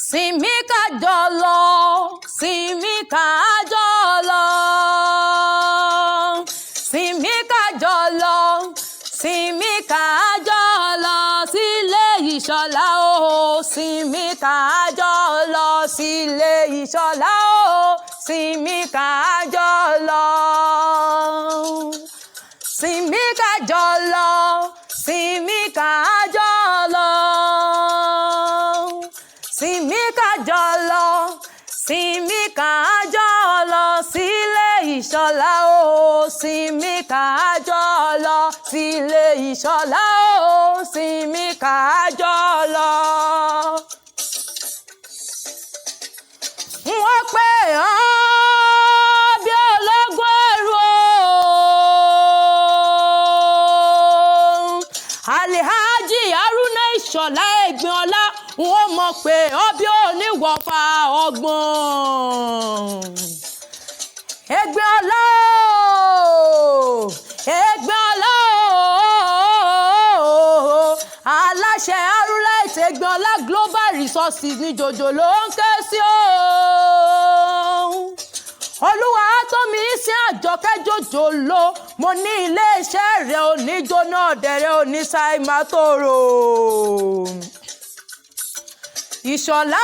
sinmi kájọ lọ, sinmi kájọ lọ, sinmi kájọ lọ, sinmi kájọ lọ sílé Ìṣọ̀lá o, sinmi kájọ lọ sílé Ìṣọ̀lá o, sinmi kájọ lọ, sinmi kájọ lọ, sinmi kájọ lọ, sinmi kájọ lọ, sinmi kájọ lọ sílé Ìṣọ̀lá o, sinmi kájọ lọ sílé Ìṣọ̀lá o, sinmi kájọ lọ. Wọ́n pè ọ́ bí ológun ẹrú o, Alhaji Haruna Ìṣọ̀lá Ẹ̀gbìnọlá, wọ́n mọ̀ pé ọ́ bí oníwọ̀fà ọgbọ̀n. Ẹ̀gbìnọlá o, Ẹ̀gbìnọlá o, aláṣẹ Arulite Ẹ̀gbìnọlá Global Resources ní jòjò ló ń ké sí o. Olúwa tó mi sí Àjọkẹ́ jòjò ló, mo ní iléeṣẹ́ rẹ̀ òní jóná ọ̀dẹ̀rẹ̀ òní ṣàìmátòrò. Ìṣọ̀lá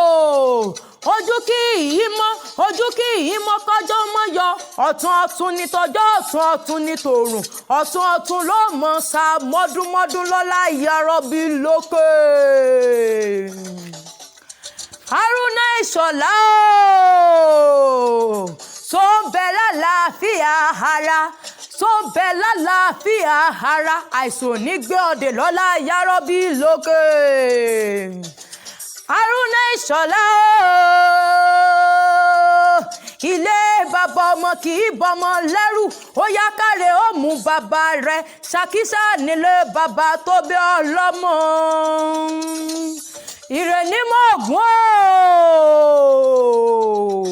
o, ojú kì í mọ́, ojú kì í mọ́ kọjọ́ mọ́ yọ, ọ̀tún ọ̀tún ní tọjọ́, ọ̀tún ọ̀tún ní tòrùn, ọ̀tún ọ̀tún ló mọ̀ sá mọ́dúnmọ́dún lọ́lá ìyá rọ́bì lókè. Haruna Ìṣọ̀lá o, tó ń bẹ lálàáfíà ara, tó ń bẹ lálàáfíà ara, àìsàn ò ní gbé ọdẹ lọ́lá ìyá rọ́bì lókè. Haruna Ìṣọ̀lá o, ilé bàbá ọmọ kì í bọmọ lẹ́rù, ó yá káre ó mú bàbá rẹ̀, ṣàkísà nílé bàbá tó bí ọlọ́mọ. Ire ní mọ̀ọ́gùn o,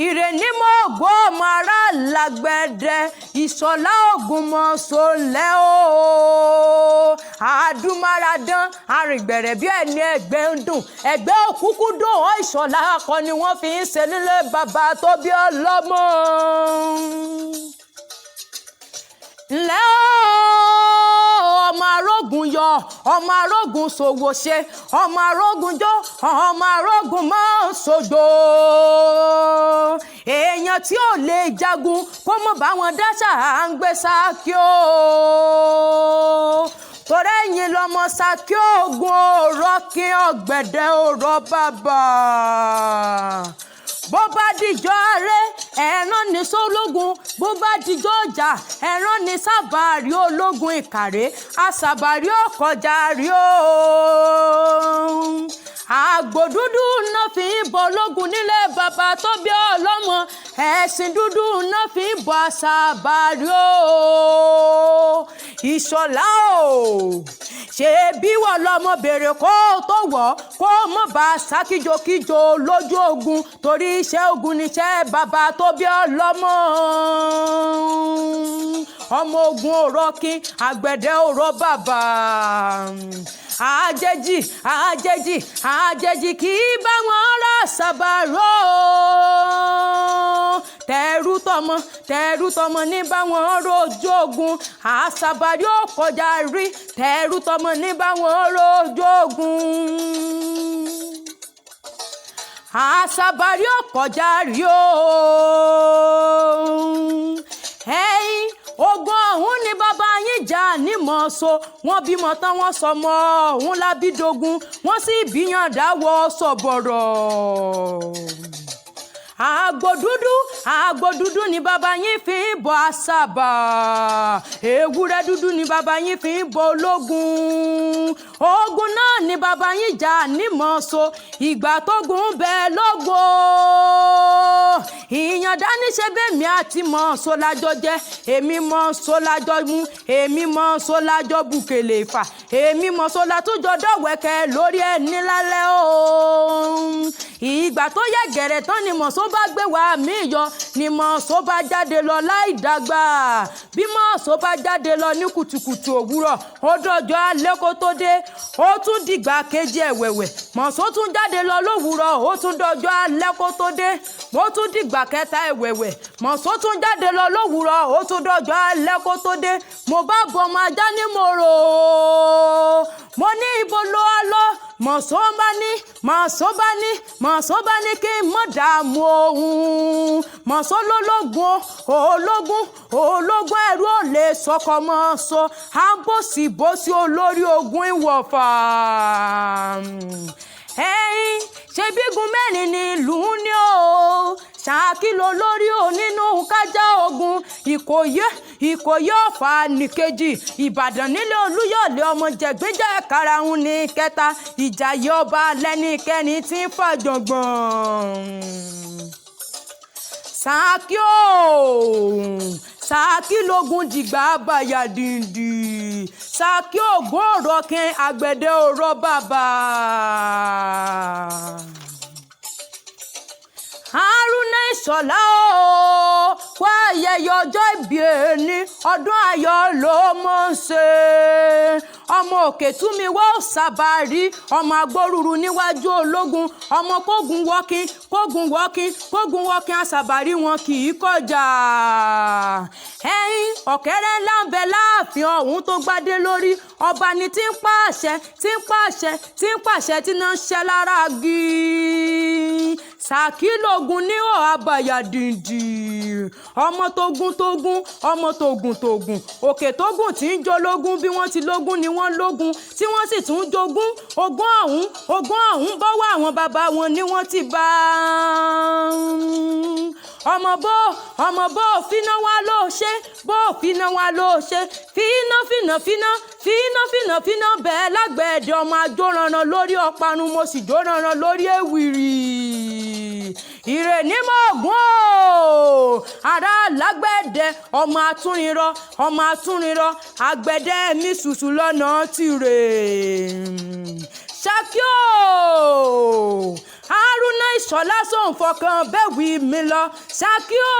ire ní mọ̀ọ́gùn ọmọ ará lágbẹ̀dẹ, Ìṣọ̀lá Ògúnmọ̀ṣọ́lẹ̀ o, àdúmáradán arìngbẹ̀rẹ̀ bí ẹni ẹgbẹ́ ń dùn, ẹgbẹ́ òkúkú dùn ọ́ Ìṣọ̀lá akọni wọ́n fi ń ṣe nílé bàbá tó bí ọlọ́mọ. Ǹlẹ́ o, ọmọ arógun yọ, ọmọ arógun ṣòwò ṣe, ọmọ arógun jó, ọmọ arógun máa ń ṣòjò. Èèyàn tí ò lè jagun kó mọ̀ bá wọn dáṣà à ń gbé Ṣakí o, torí ẹ̀yin lọmọ Ṣakí ogun òrọ̀ kí ọ̀gbẹ̀dẹ̀ òrọ̀ bàbà. Bó bá dijọ́ aré ẹ̀rán ní sólógun, bó bá dijọ́ ọjà ẹ̀rán ní sábàárì ológun Ìkàrè, àṣàbàrí ọkọjà rí o. Àgbò dúdú náà fi ń bọ ológun nílé bàbá tó bí ọlọ́mọ, ẹ̀sìn dúdú náà fi ń bọ àṣàbàrí o. Ìṣọ̀lá o, ṣe bí wọ́n lọ́mọ bèrè kó tó wọ̀, kó mọ̀ bá ṣàkíjokíjo lójú ogun, torí iṣẹ́ ogun níṣẹ́ bàbá tó bí ọlọ́mọ. Ọmọ ogun òrọ̀ kí àgbẹ̀dẹ òrọ̀ bàbá. Àjèjì àjèjì àjèjì kì í bá wọn rà ṣàbàrò, tẹrú tọmọ ní bá wọn rojú ogun, àṣàbàrí ó kọjá rí, tẹrú tọmọ ní bá wọn rojú ogun, àṣàbàrí ó kọjá rí o. Ẹ̀yin ogun ọ̀hún ni bàbá yín jà ní Mọ̀ọ́sọ, wọ́n bímọ tán wọ́n sọmọ ọ̀hún lábídógún, wọ́n sì bíyàn dáwọ́ sọ̀bọ̀rọ̀. Àgbò dúdú ni bàbá yín fi ń bọ àṣàbà, ewúrẹ́ dúdú ni bàbá yín fi ń bọ ológun. Ogun náà ni bàbá yín jà ní Mọ̀ọ́sọ, ìgbà tógun bẹ lógo. Ìyàndá ní ṣe bẹ́ẹ̀mí àti Mọ̀ọ́sọ lájọ jẹ́, èmi Mọ̀ọ́sọ lájọ mú, èmi Mọ̀ọ́sọ lájọ bùkèlè fà, èmi Mọ̀ọ́sọ látújọ dọ̀wẹ́kẹ́ lórí ẹni lálẹ́ o. Ìgbà tó yẹ gẹ̀rẹ̀ tán ni Mọ̀ọ́sọ bá gbé wá mí yọ ni Mọ̀ọ́sọ́ bá jáde lọ láì dàgbà bí Mọ̀ọ́sọ́ bá jáde lọ ní kùtùkùtù òwúrọ̀ ó dọjọ́ alẹ́ kó tó dé ó tún dìgbà kejì ẹ̀wẹ̀wẹ̀ Mọ̀ọ́sọ́ tún jáde lọ lówùúrọ̀ ó tún dọjọ́ alẹ́ kó tó dé ó tún dìgbà kẹta ẹ̀wẹ̀wẹ̀ Mọ̀ọ́sọ́ tún jáde lọ lówùúrọ̀ ó tún dọjọ́ alẹ́ kó tó dé mo bá bọ ọmọ ajá ní mòrò mo ní ibo ló wá lọ Mọ̀ọ́sọ́ bá ní kí n mọ̀ dààmú òun Mọ̀ọ́sọ́ ológun ẹrú ò lè sọkọ Mọ̀ọ́sọ́ à ń bòsì olórí ogun Ìwọ̀fà ẹ̀yin ṣebígun mẹ́rin ní ìlú ní o Ṣákí ló lórí o nínú kájá ogun Ìkòyí Ọ̀fà nìkejì Ìbàdàn nílé Olúyọ̀lé ọmọ jẹ̀gbẹ́jẹ̀ karahun ní kẹta Ìjàyè ọba lẹ́nikẹ́ni tí ń fàjọ̀gbọ̀n Ṣákí lógun dìgbà bàyà dìndì Ṣákí ògùn ọ̀rọ̀ kẹ́ àgbẹ̀dẹ ọ̀rọ̀ bàbá. Haruna Ìṣọ̀lá o wá ayẹyẹ ọjọ́ ìbí ẹni ọdún ayọ̀ ló mọ̀ ṣe ọmọ òkè túnmí wá Ọ̀sàbàrí ọmọ agbóruru níwájú ológun ọmọ kógun wọ́kín Àṣàbàrí wọn kì í kọjá ẹ̀yin ọ̀kẹ́rẹ́ ńlá ń bẹ láàfin ọ̀hún tó gbádé lórí ọba ni tí ń pàṣẹ tí náà ń ṣẹ́ lára gí Ṣákí lógun ní àbàyà dìndì ọmọ tógun òkè tógun tí ń jológun bí wọ́n ti lógun ni wọ́n lógun tí wọ́n sì tún jogún ogún ọ̀hún bọ́wọ́ àwọn bàbá wọn ni wọ́n ti bá ọmọ bó fínà wá ló ṣe fínà bẹ́ẹ̀ lágbẹ̀ẹ́dẹ ọmọ ajóranran lórí ọparun mo sì jóranran lórí èwìrì ìrè ní mọ̀ọ́gùn o ará lágbẹ̀dẹ ọmọ atúnrinrọ àgbẹ̀dẹ mi ṣùṣù lọ́nà tìrè Ṣákí o Haruna Ìṣọ̀lá sóun fọkàn bẹ́wì mi lọ Ṣákí o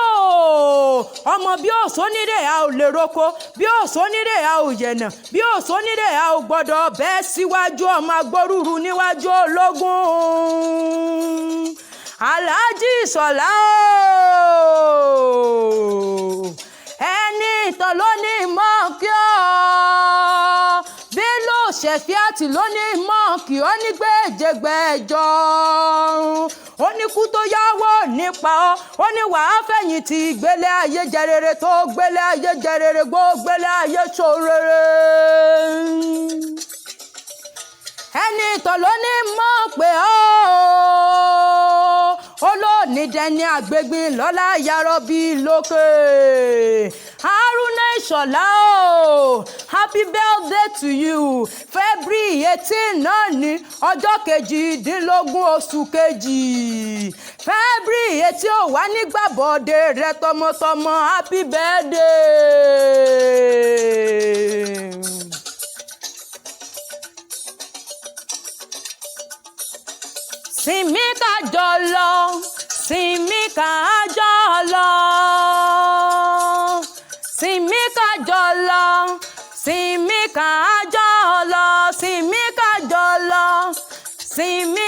ọmọ bí òṣónírè a ò lè roko bí òṣónírè a ò yẹ̀nà bí òṣónírè a ò gbọ́dọ̀ bẹ́ẹ̀ síwájú ọmọ agbórúru níwájú ológun Alhaji Ìṣọ̀lá o ẹni ìtàn ló ní mọ́ kí ọ́ Bello Shefiat ló ní mọ́ kí ọ́ ní gbèjègbèjọ ó ní kú tó yáwó nípa ọ́ ó ní wàá fẹ̀yìntì gbélé ayé jẹ rere tó gbélé ayé jẹ rere gbó gbélé ayé ṣorere ẹni ìtàn ló ní mọ́ pé olóònídẹni àgbègbìn lọ́lá yarọ́bí lókè Haruna Ìṣọ̀lá o happy birthday to you February 18 náà ní ọjọ́ kejìdínlógún oṣù kejì February 18 ò wá nígbàbọ̀dé rẹ tọmọtọmọ happy birthday. Sinmi ká jọ lọ sinmi ká jọ lọ sinmi ká jọ lọ sinmi ká jọ lọ sinmi ká jọ lọ sinmi